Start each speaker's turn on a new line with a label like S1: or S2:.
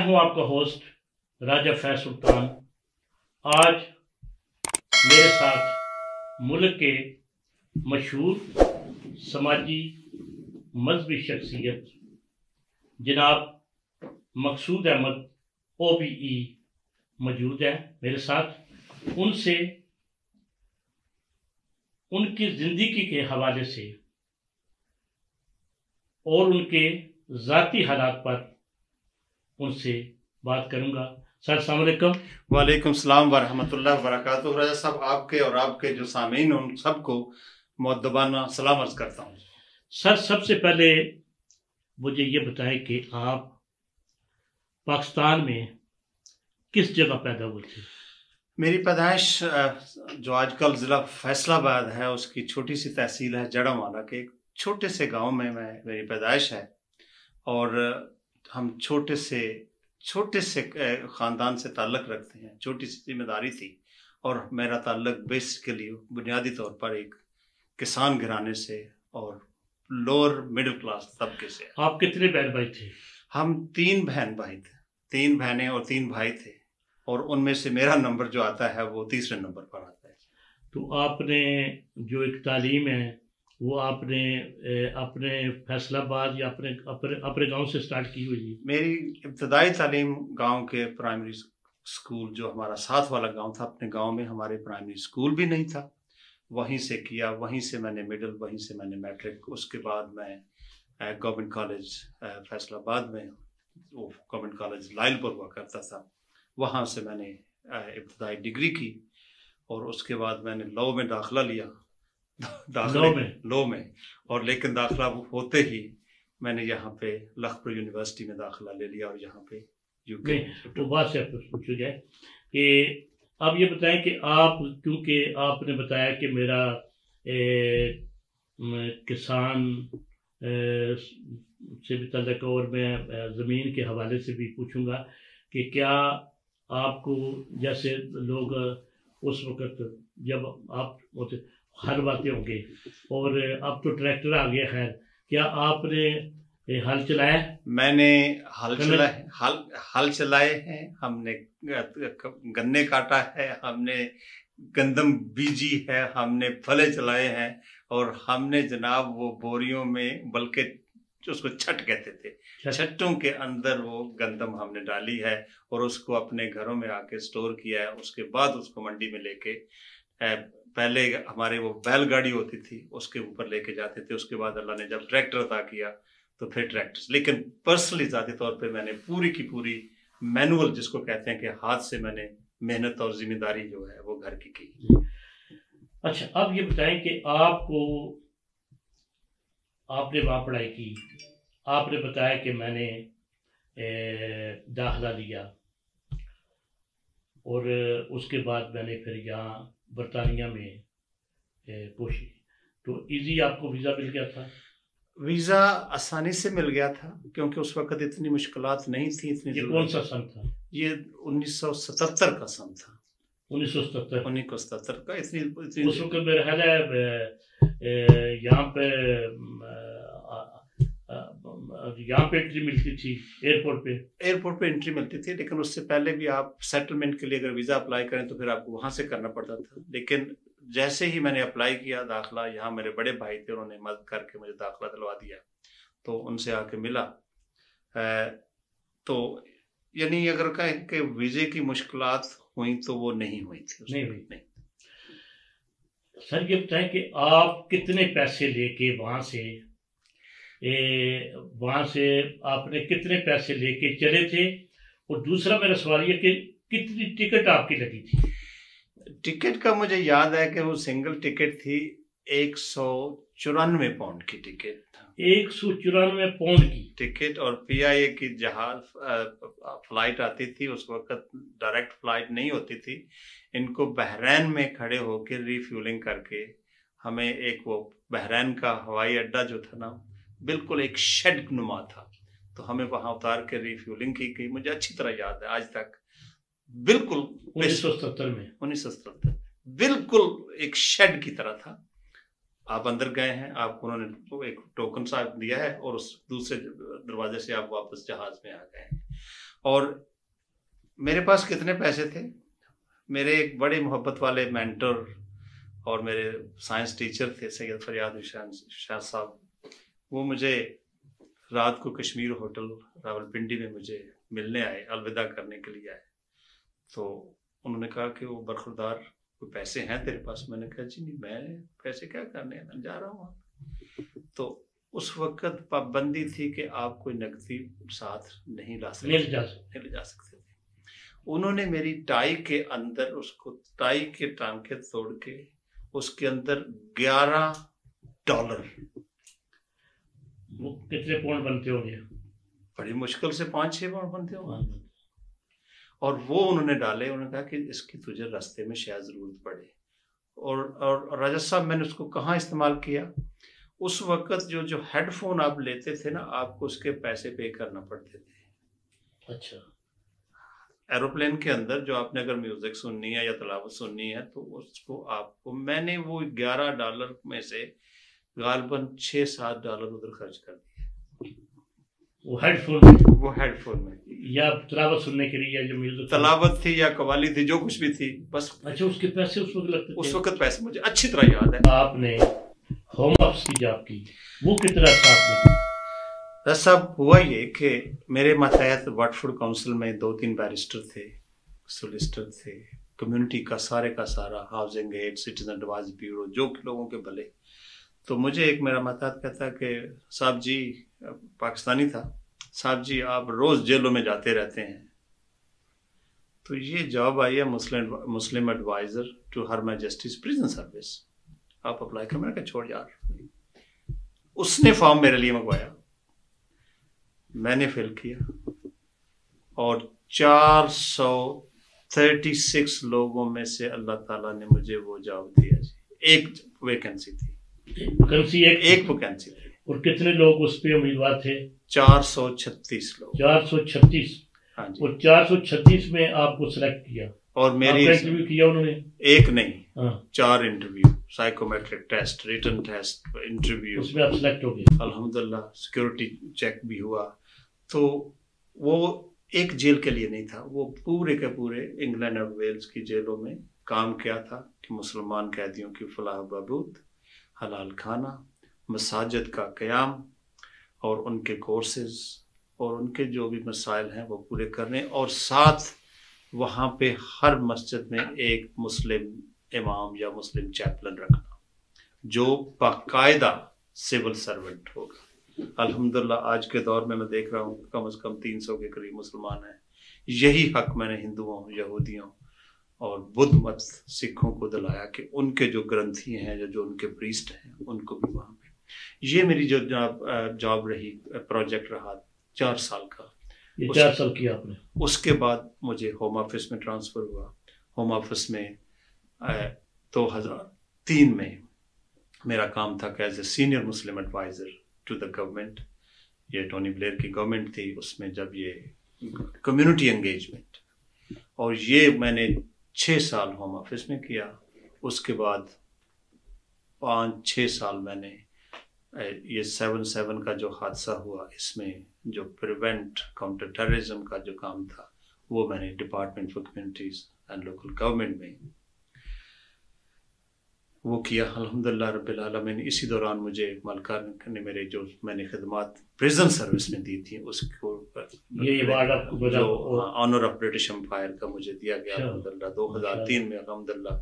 S1: हूं आपका होस्ट राजा फैज सुल्तान। आज मेरे साथ मुल्क के मशहूर समाजी मजहबी शख्सियत जनाब मकसूद अहमद OBE मौजूद है मेरे साथ। उनसे उनकी ज़िंदगी के हवाले से और उनके ज़ाती हालात पर उनसे बात करूंगा। सर अस्सलाम वालेकुम।
S2: वालेकुम सलाम व रहमतुल्लाहि व बरकातुहू। राजा साहब, आपके और आपके जो सामीन उन सबको मुअद्दबाना सलाम अर्ज करता हूँ।
S1: सर सबसे पहले मुझे ये बताएं कि आप पाकिस्तान में किस जगह पैदा हुए थे?
S2: मेरी पैदाइश जो आजकल ज़िला फैसलाबाद है उसकी छोटी सी तहसील है जड़ावाला के एक छोटे से गांव में मेरी पैदाइश है। और हम छोटे से ख़ानदान से ताल्लुक़ रखते हैं। छोटी सी जिम्मेदारी थी और मेरा ताल्लुक़ बेसिकली बुनियादी तौर पर एक किसान घराने से और लोअर मिडिल क्लास तबके से।
S1: आप कितने बहन भाई थे? हम
S2: 3 बहन भाई थे, 3 बहनें और 3 भाई थे, और उनमें से मेरा नंबर जो आता है वो 3रे नंबर पर आता है।
S1: तो आपने जो एक तालीम है वो आपने अपने फैसलाबाद या अपने अपने अपने गांव से स्टार्ट की हुई है?
S2: मेरी इब्तदाई तालीम गांव के प्राइमरी स्कूल, जो हमारा साथ वाला गांव था, अपने गांव में हमारे प्राइमरी स्कूल भी नहीं था, वहीं से किया। वहीं से मैंने मिडिल, वहीं से मैंने मैट्रिक। उसके बाद मैं गवर्नमेंट कॉलेज फैसलाबाद में, वो गवर्नमेंट कॉलेज लाइलपुर हुआ करता था, वहाँ से मैंने इब्तदाई डिग्री की। और उसके बाद मैंने लॉ में दाखिला लिया। लॉ में और लेकिन दाखिला होते ही मैंने यहाँ पे लखनऊ यूनिवर्सिटी में दाखिला ले लिया और यहाँ पे यूके।
S1: तो बात से पूछा जाए कि अब ये बताएं कि आप, क्योंकि आपने बताया कि मेरा किसान से भी ताल्लुक़, और मैं ज़मीन के हवाले से भी पूछूंगा कि क्या आपको, जैसे लोग उस वक़्त जब आप होते हल वाते होंगे और अब तो ट्रैक्टर आ गया, खैर क्या आपने हल चलाया?
S2: मैंने हल चलाए हैं, हमने गन्ने काटा है, हमने गंदम बीजी है, हमने फले चलाए हैं, और हमने जनाब वो बोरियों में, बल्कि उसको छट कहते थे, छट्टों के अंदर वो गंदम हमने डाली है और उसको अपने घरों में आके स्टोर किया है। उसके बाद उसको मंडी में लेके, पहले हमारे वो बैलगाड़ी होती थी उसके ऊपर लेके जाते थे। उसके बाद अल्लाह ने जब ट्रैक्टर अता किया तो फिर ट्रैक्टर। लेकिन पर्सनली ज़ाती तौर पे मैंने पूरी की पूरी मैनुअल, जिसको कहते हैं कि हाथ से, मैंने मेहनत और जिम्मेदारी जो है वो घर की।
S1: अच्छा, अब ये बताएं कि आपने वहाँ पढ़ाई की, आपने बताया कि मैंने दाखिला लिया और उसके बाद मैंने फिर यहाँ बरतानिया में कोशिश, तो इजी आपको वीज़ा मिल गया था?
S2: वीज़ा आसानी से मिल गया था क्योंकि उस वक़्त इतनी मुश्किलात नहीं थी, इतनी।
S1: ये कौन सा सन था?
S2: ये 1977 का सन था।
S1: 1977
S2: का। इतनी
S1: उस वक्त मेरा ख्याल है यहाँ पे एंट्री मिलती थी, एयरपोर्ट पे
S2: एंट्री मिलती थी, लेकिन उससे पहले भी आप सेटलमेंट के लिए अगर वीज़ा अप्लाई करें तो फिर आपको वहाँ से करना पड़ता था। लेकिन जैसे ही मैंने अप्लाई किया दाखिला, यहाँ मेरे बड़े भाई थे, उन्होंने मदद करके मुझे दाखिला दिलवा दिया, तो उनसे आके मिला। तो यानी अगर कहें कि वीज़े की मुश्किलात हुई तो वो नहीं हुई थी।
S1: नहीं। सर ये बताएं कि आप कितने पैसे लेके वहाँ से आपने कितने पैसे लेके चले थे, और दूसरा मेरा सवाल ये कि कितनी टिकट आपकी लगी थी?
S2: टिकट का मुझे याद है कि वो सिंगल टिकट थी, 194 पाउंड की टिकट था।
S1: 194 पाउंड की
S2: टिकट। और PIA की जहाज फ्लाइट आती थी उस वक्त, डायरेक्ट फ्लाइट नहीं होती थी। इनको बहरैन में खड़े होकर रिफ्यूलिंग करके हमें, एक वो बहरैन का हवाई अड्डा जो था ना, बिल्कुल एक शेड नुमा था, तो हमें वहाँ उतार के रिफ्यूलिंग की गई। मुझे अच्छी तरह याद है आज तक, बिल्कुल 1977 बिल्कुल एक शेड की तरह था। आप अंदर गए हैं, आपको उन्होंने एक टोकन सा दिया है और उस दूसरे दरवाजे से आप वापस जहाज में आ गए हैं। اور میرے پاس کتنے پیسے تھے، میرے ایک بڑے محبت والے مینٹر اور میرے سائنس ٹیچر تھے سید فریاد شاہ صاحب، وہ مجھے رات کو کشمیر ہوٹل راولپنڈی میں مجھے ملنے آئے، الوداع کرنے کے لیے آئے. تو انہوں نے کہا کہ وہ برخوردار کوئی پیسے ہیں تیرے پاس؟ میں نے کہا جی نہیں، میں پیسے کیا کرنے ہیں، میں جا رہا ہوں. تو اس وقت پابندی تھی کہ آپ کوئی نقدی ساتھ نہیں لا سکتے تھے. انہوں نے میری ٹائی کے اندر اس کو ٹائی کے ٹانکے توڑ کے اس کے اندر $11،
S1: وہ کتنے پاؤنڈ بنتے ہوں گے؟
S2: بڑی مشکل سے 5-6 پاؤنڈ بنتے ہوں گے. اور وہ انہوں نے ڈالے. انہوں نے کہا کہ اس کی تجھے راستے میں شاید ضرورت پڑے. اور راجہ صاحب میں نے اس کو کہاں استعمال کیا؟ اس وقت جو ہیڈ فون آپ لیتے تھے نا، آپ کو اس کے پیسے پے کرنا پڑتے تھے.
S1: اچھا.
S2: ایروپلین کے اندر جو آپ نے اگر میوزک سننی ہے یا تلاوت سننی ہے تو اس کو آپ کو، میں نے وہ $11 میں سے غالباً $6-7 ادھر خرچ کر دیے.
S1: وہ ہیڈ فون میں یا تلاوت سننے کے لیے، یا جو میوزک
S2: تلاوت تھی یا قوالی تھی، جو کچھ بھی تھی بس.
S1: اچھا، اس کے پیسے اس وقت لگتے تھے؟
S2: اس وقت پیسے مجھے اچھی طرح یاد ہے.
S1: آپ نے ہوم آفس کی جاب کی، وہ کتنا ساتھ میں؟
S2: صاحب ہوا یہ کہ میرے ماتحت واٹفورڈ کونسل میں 2-3 بیرسٹر تھے، سولسٹر تھے، کمیونٹی کا سارا housing aid, citizen advice bureau, جو لوگوں کے بھلے. تو مجھے ایک میرا ماتحت کہتا کہ صاحب جی، پاکستانی تھا، صاحب جی آپ روز جیلوں میں جاتے رہتے ہیں، تو یہ جاب آئی ہے Muslim adviser to Her Majesty's prison service, آپ اپلائی کر. میں نے کہا چھوڑ یار. اس نے فارم میرے لیے منگوایا، میں نے فل کیا، اور 436 لوگوں میں سے اللہ تعالیٰ نے مجھے وہ جاب دیا جی. ایک ویکنسی تھی، ایک ویکنسی تھی.
S1: اور کتنے لوگ اس پہ امیدوار تھے؟
S2: 436 لوگ.
S1: 436.
S2: ہاں جی.
S1: اور 436 میں آپ کو سلیکٹ کیا،
S2: اور میری
S1: انٹرویو کیا انہوں نے؟
S2: ایک نہیں، 4 interview, psychometric test, written test, interview.
S1: اس میں آپ سلیکٹ ہو گئے
S2: الحمدللہ. سیکورٹی چیک بھی ہوا. تو وہ ایک جیل کے لیے نہیں تھا، وہ پورے کے پورے انگلینڈ اور ویلز کی جیلوں میں کام کیا تھا کہ مسلمان قیدیوں کی فلاح و بہبود، حلال کھانا، مساجد کا قیام اور ان کے کورسز اور ان کے جو بھی مسائل ہیں وہ پورے کرنے، اور ساتھ وہاں پہ ہر مسجد میں ایک مسلم امام یا مسلم چیپلن رکھنا جو باقاعدہ سول سرونٹ ہوگا. الحمدللہ آج کے دور میں دیکھ رہا ہوں کم از کم 300 کے قریب مسلمان ہیں. یہی حق میں نے ہندوؤں، یہودیوں اور بدھ مت سکھوں کو دلایا کہ ان کے جو گرنتھی ہیں، جو ان کے پریسٹ ہیں، ان کو بھی وہاں پہ. یہ میری جو جاب رہی، پروجیکٹ رہا 4 سال کا.
S1: یہ 4 سال کیا آپ نے. اس
S2: کے بعد مجھے ہوم آفس میں ٹرانسفر ہوا. ہوم آفس میں 2003 میں میرا کام تھا کہ as a senior Muslim adviser to the government. یہ ٹونی بلیئر کی گورنمنٹ تھی اس میں، جب یہ کمیونٹی انگیجمنٹ، اور یہ میں نے 6 سال ہوم آفس میں کیا. اس کے بعد 5-6 سال میں نے یہ 7/7 کا جو حادثہ ہوا، اس میں جو پریونٹ کاؤنٹر ٹیررزم کا جو کام تھا وہ میں نے department for communities and local government میں وہ کیا. الحمدللہ رب العالمین. اسی دوران مجھے ملکہ نے میرے جو میں نے خدمات پریزن سروس میں دی تھی، اس کو جو آنر آف برٹش امپائر کا مجھے دیا گیا الحمدللہ 2003 میں. الحمدللہ